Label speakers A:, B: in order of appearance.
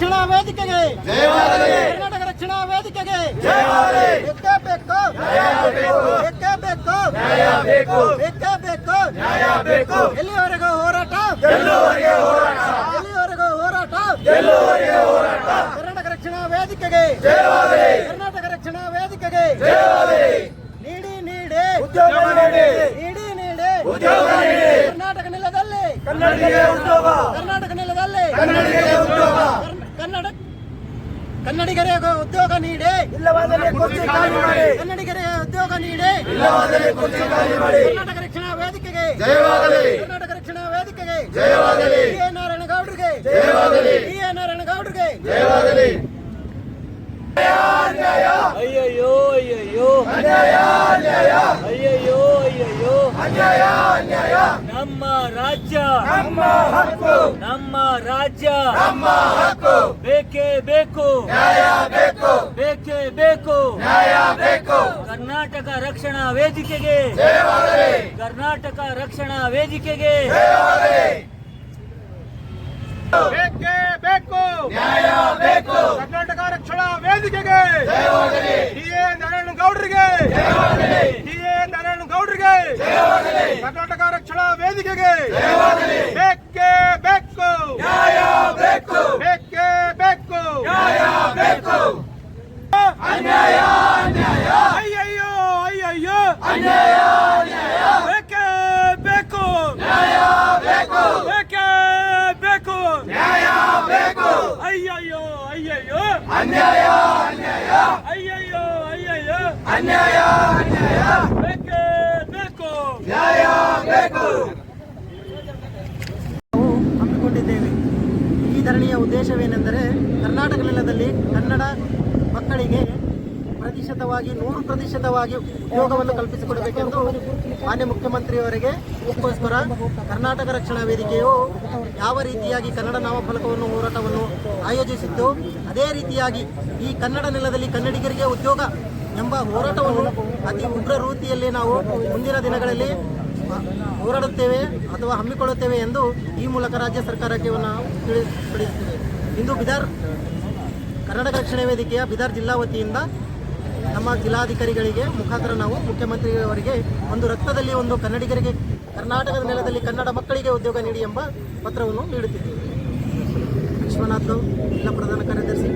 A: ರಕ್ಷಣಾ ವೇದಿಕೆಗೆ ಕರ್ನಾಟಕ ರಕ್ಷಣಾ ವೇದಿಕೆಗೆ ಬೇಕೇ ಬೇಕು ಎಲ್ಲಿವರೆಗೂ ಹೋರಾಟ ಕರ್ನಾಟಕ ರಕ್ಷಣಾ ವೇದಿಕೆಗೆ ಕರ್ನಾಟಕ ರಕ್ಷಣಾ ವೇದಿಕೆಗೆ ನೀಡಿ ಕರ್ನಾಟಕ ನೆಲದಲ್ಲಿ ಕನ್ನಡಿಗರಿಗೆ ಉದ್ಯೋಗ ನೀಡಿ ಕನ್ನಡಿಗರಿಗೆ ಉದ್ಯೋಗ ನೀಡಿ ಕರ್ನಾಟಕ ರಕ್ಷಣಾ ವೇದಿಕೆಗೆ ಕರ್ನಾಟಕ ರಕ್ಷಣಾ ವೇದಿಕೆಗೆ ನಾರಾಯಣಗೌಡರಿಗೆ ಅಯ್ಯಯ್ಯೋ ಅಯ್ಯಯ್ಯೋ ಅಯ್ಯಯ್ಯೋ ಅಯ್ಯಯ್ಯೋ ನಮ್ಮ ರಾಜ್ಯ ನಮ್ಮ ರಾಜ್ಯ ಬೇಕೇ ಬೇಕು ಬೇಕೇ ಬೇಕು ಕರ್ನಾಟಕ ರಕ್ಷಣಾ ವೇದಿಕೆಗೆ ಕರ್ನಾಟಕ ರಕ್ಷಣಾ ವೇದಿಕೆಗೆ
B: ಬೇಕೇ ಬೇಕು ನ್ಯಾಯ ಬೇಕು ಕರ್ನಾಟಕ ರಕ್ಷಣಾ ವೇದಿಕೆಗೆ ಡಿ.ಎ. ನಾರಾಯಣಗೌಡರಿಗೆ ಕರ್ನಾಟಕ ರಕ್ಷಣಾ ವೇದಿಕೆಗೆ ಬೇಕೇ ಬೇಕು ನ್ಯಾಯ ಬೇಕು ಬೇಕೇ ಬೇಕು ನ್ಯಾಯ ಬೇಕು ಅನ್ಯಾಯ ಅನ್ಯಾಯ ಅಯ್ಯಯ್ಯೋ ಅಯ್ಯಯ್ಯೋ ಅನ್ಯಾಯ ಅನ್ಯಾಯ ಬೇಕೇ ಬೇಕು ನ್ಯಾಯ ಬೇಕು ಬೇಕೇ ಬೇಕು ನ್ಯಾಯ ಬೇಕು ಅಯ್ಯಯ್ಯೋ ಅಯ್ಯಯ್ಯೋ ಅನ್ಯಾಯ ಅನ್ಯಾಯ ಅಯ್ಯಯ್ಯೋ ಅಯ್ಯಯ್ಯೋ ಅನ್ಯಾಯ ಅನ್ಯಾಯ ಬೇಕೇ ಬೇಕು ನ್ಯಾಯ ಬೇಕು
A: ಹಮ್ಮಿಕೊಂಡಿದ್ದೇವೆ. ಈ ಧರಣಿಯ ಉದ್ದೇಶವೇನೆಂದರೆ ಕರ್ನಾಟಕ ನೆಲದಲ್ಲಿ ಕನ್ನಡ ಮಕ್ಕಳಿಗೆ 100% ಉದ್ಯೋಗವನ್ನು ಕಲ್ಪಿಸಿಕೊಡಬೇಕೆಂದು ಮಾನ್ಯ ಮುಖ್ಯಮಂತ್ರಿಯವರಿಗೆ ಇದಕ್ಕೋಸ್ಕರ ಕರ್ನಾಟಕ ರಕ್ಷಣಾ ವೇದಿಕೆಯು ಯಾವ ರೀತಿಯಾಗಿ ಕನ್ನಡ ನಾಮಫಲಕವನ್ನು ಹೋರಾಟವನ್ನು ಆಯೋಜಿಸಿದ್ದು ಅದೇ ರೀತಿಯಾಗಿ ಈ ಕನ್ನಡ ನೆಲದಲ್ಲಿ ಕನ್ನಡಿಗರಿಗೆ ಉದ್ಯೋಗ ಎಂಬ ಹೋರಾಟವನ್ನು ಅತಿ ಉಗ್ರ ರೀತಿಯಲ್ಲಿ ನಾವು ಮುಂದಿನ ದಿನಗಳಲ್ಲಿ ಹೋರಾಡುತ್ತೇವೆ ಅಥವಾ ಹಮ್ಮಿಕೊಳ್ಳುತ್ತೇವೆ ಎಂದು ಈ ಮೂಲಕ ರಾಜ್ಯ ಸರ್ಕಾರಕ್ಕೆ ನಾವು ತಿಳಿಸುತ್ತೇವೆ. ಇಂದು ಬಿದರ್ ಕರ್ನಾಟಕ ರಕ್ಷಣಾ ವೇದಿಕೆಯ ಬಿದರ್ ಜಿಲ್ಲಾ ವತಿಯಿಂದ ನಮ್ಮ ಜಿಲ್ಲಾಧಿಕಾರಿಗಳಿಗೆ ಮುಖಾಂತರ ನಾವು ಮುಖ್ಯಮಂತ್ರಿಯವರಿಗೆ ಒಂದು ರಕ್ತದಲ್ಲಿ ಒಂದು ಕನ್ನಡಿಗರಿಗೆ ಕರ್ನಾಟಕದ ನೆಲದಲ್ಲಿ ಕನ್ನಡ ಮಕ್ಕಳಿಗೆ ಉದ್ಯೋಗ ನೀಡಿ ಎಂಬ ಪತ್ರವನ್ನು ನೀಡುತ್ತಿದ್ದೇವೆ. ವಿಶ್ವನಾಥ್ ಜಿಲ್ಲಾ ಪ್ರಧಾನ ಕಾರ್ಯದರ್ಶಿ.